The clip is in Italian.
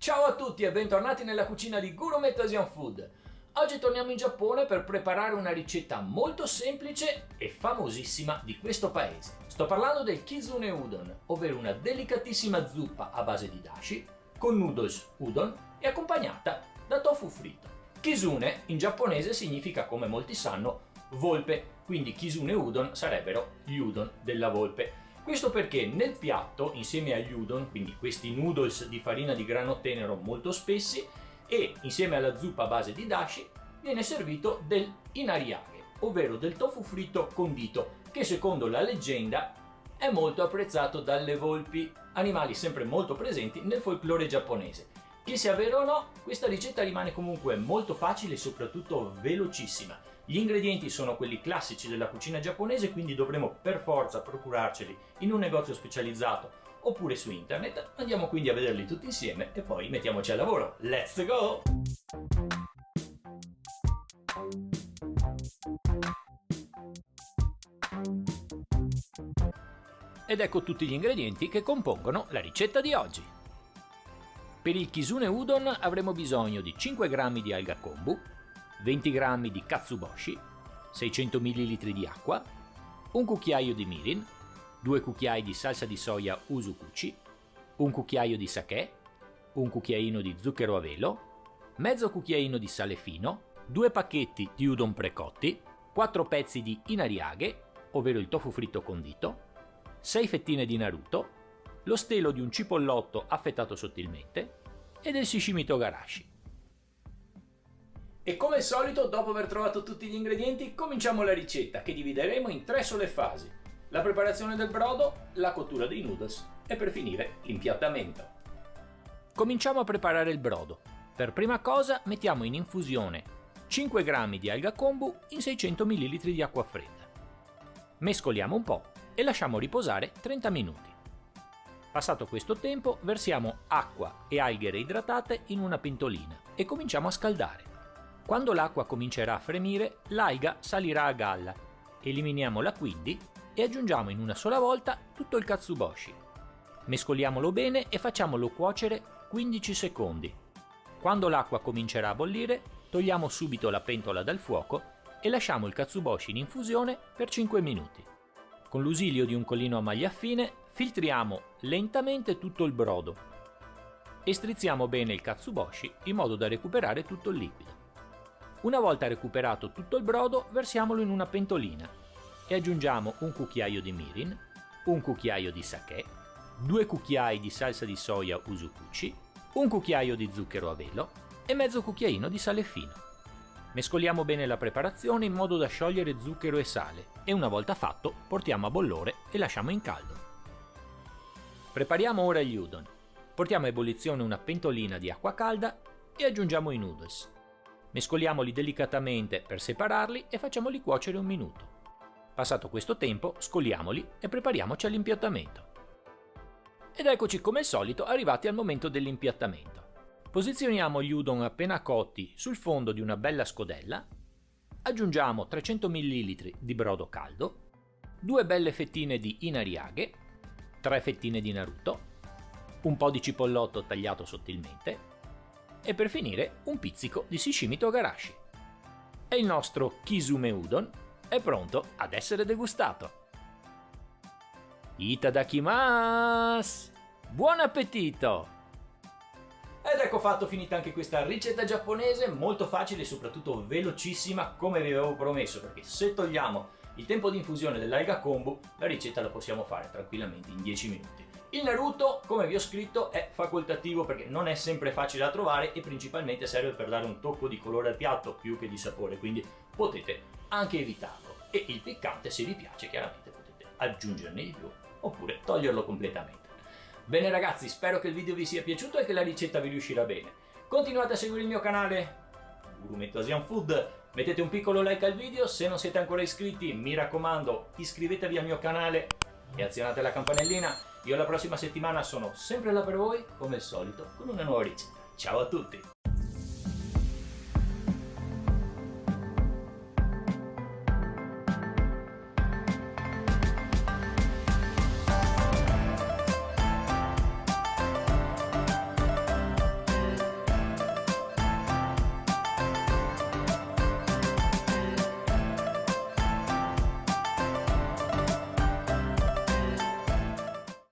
Ciao a tutti e bentornati nella cucina di Gourmet Asian Food. Oggi torniamo in Giappone per preparare una ricetta molto semplice e famosissima di questo paese. Sto parlando del Kizune Udon, ovvero una delicatissima zuppa a base di dashi con noodles udon e accompagnata da tofu fritto. Kizune in giapponese significa, come molti sanno, volpe, quindi Kizune Udon sarebbero gli udon della volpe. Questo perché nel piatto, insieme agli udon, quindi questi noodles di farina di grano tenero molto spessi, e insieme alla zuppa a base di dashi, viene servito del inariage, ovvero del tofu fritto condito, che secondo la leggenda è molto apprezzato dalle volpi, animali sempre molto presenti nel folklore giapponese. Che sia vero o no, questa ricetta rimane comunque molto facile e soprattutto velocissima. Gli ingredienti sono quelli classici della cucina giapponese, quindi dovremo per forza procurarceli in un negozio specializzato oppure su internet. Andiamo quindi a vederli tutti insieme e poi mettiamoci al lavoro. Let's go! Ed ecco tutti gli ingredienti che compongono la ricetta di oggi. Per il Kizune Udon avremo bisogno di 5 g di alga kombu, 20 g di katsuboshi, 600 ml di acqua, un cucchiaio di mirin, 2 cucchiai di salsa di soia usukuchi, un cucchiaio di sake, un cucchiaino di zucchero a velo, mezzo cucchiaino di sale fino, 2 pacchetti di udon precotti, 4 pezzi di inariage, ovvero il tofu fritto condito, 6 fettine di naruto, lo stelo di un cipollotto affettato sottilmente e del sashimi togarashi. E come al solito, dopo aver trovato tutti gli ingredienti, cominciamo la ricetta che divideremo in 3 sole fasi: la preparazione del brodo, la cottura dei noodles e per finire l'impiattamento. Cominciamo a preparare il brodo. Per prima cosa mettiamo in infusione 5 g di alga kombu in 600 ml di acqua fredda. Mescoliamo un po' e lasciamo riposare 30 minuti. Passato questo tempo, versiamo acqua e alghe reidratate in una pentolina e cominciamo a scaldare. Quando l'acqua comincerà a fremire, l'alga salirà a galla. Eliminiamola quindi e aggiungiamo in una sola volta tutto il katsuboshi. Mescoliamolo bene e facciamolo cuocere 15 secondi. Quando l'acqua comincerà a bollire, togliamo subito la pentola dal fuoco e lasciamo il katsuboshi in infusione per 5 minuti. Con l'ausilio di un collino a maglia fine, filtriamo lentamente tutto il brodo e strizziamo bene il katsuboshi in modo da recuperare tutto il liquido. Una volta recuperato tutto il brodo, versiamolo in una pentolina e aggiungiamo un cucchiaio di mirin, un cucchiaio di sake, 2 cucchiai di salsa di soia usukuchi, un cucchiaio di zucchero a velo e mezzo cucchiaino di sale fino. Mescoliamo bene la preparazione in modo da sciogliere zucchero e sale e una volta fatto portiamo a bollore e lasciamo in caldo. Prepariamo ora gli udon. Portiamo a ebollizione una pentolina di acqua calda e aggiungiamo i noodles. Mescoliamoli delicatamente per separarli e facciamoli cuocere un minuto. Passato questo tempo, scoliamoli e prepariamoci all'impiattamento. Ed eccoci come al solito arrivati al momento dell'impiattamento. Posizioniamo gli udon appena cotti sul fondo di una bella scodella, aggiungiamo 300 ml di brodo caldo, 2 belle fettine di inariage, 3 fettine di naruto, un po' di cipollotto tagliato sottilmente e per finire un pizzico di sashimi togarashi. E il nostro Kizune Udon è pronto ad essere degustato. Itadakimasu! Buon appetito! Ed ecco fatto, finita anche questa ricetta giapponese, molto facile e soprattutto velocissima, come vi avevo promesso, perché se togliamo il tempo di infusione dell'alga kombu, la ricetta la possiamo fare tranquillamente in 10 minuti. Il naruto, come vi ho scritto, è facoltativo perché non è sempre facile da trovare e principalmente serve per dare un tocco di colore al piatto più che di sapore, quindi potete anche evitarlo. E il piccante, se vi piace, chiaramente potete aggiungerne di più oppure toglierlo completamente. Bene ragazzi, spero che il video vi sia piaciuto e che la ricetta vi riuscirà bene. Continuate a seguire il mio canale Gourmet Asian Food, mettete un piccolo like al video, se non siete ancora iscritti mi raccomando iscrivetevi al mio canale e azionate la campanellina. Io la prossima settimana sono sempre là per voi, come al solito, con una nuova ricetta. Ciao a tutti!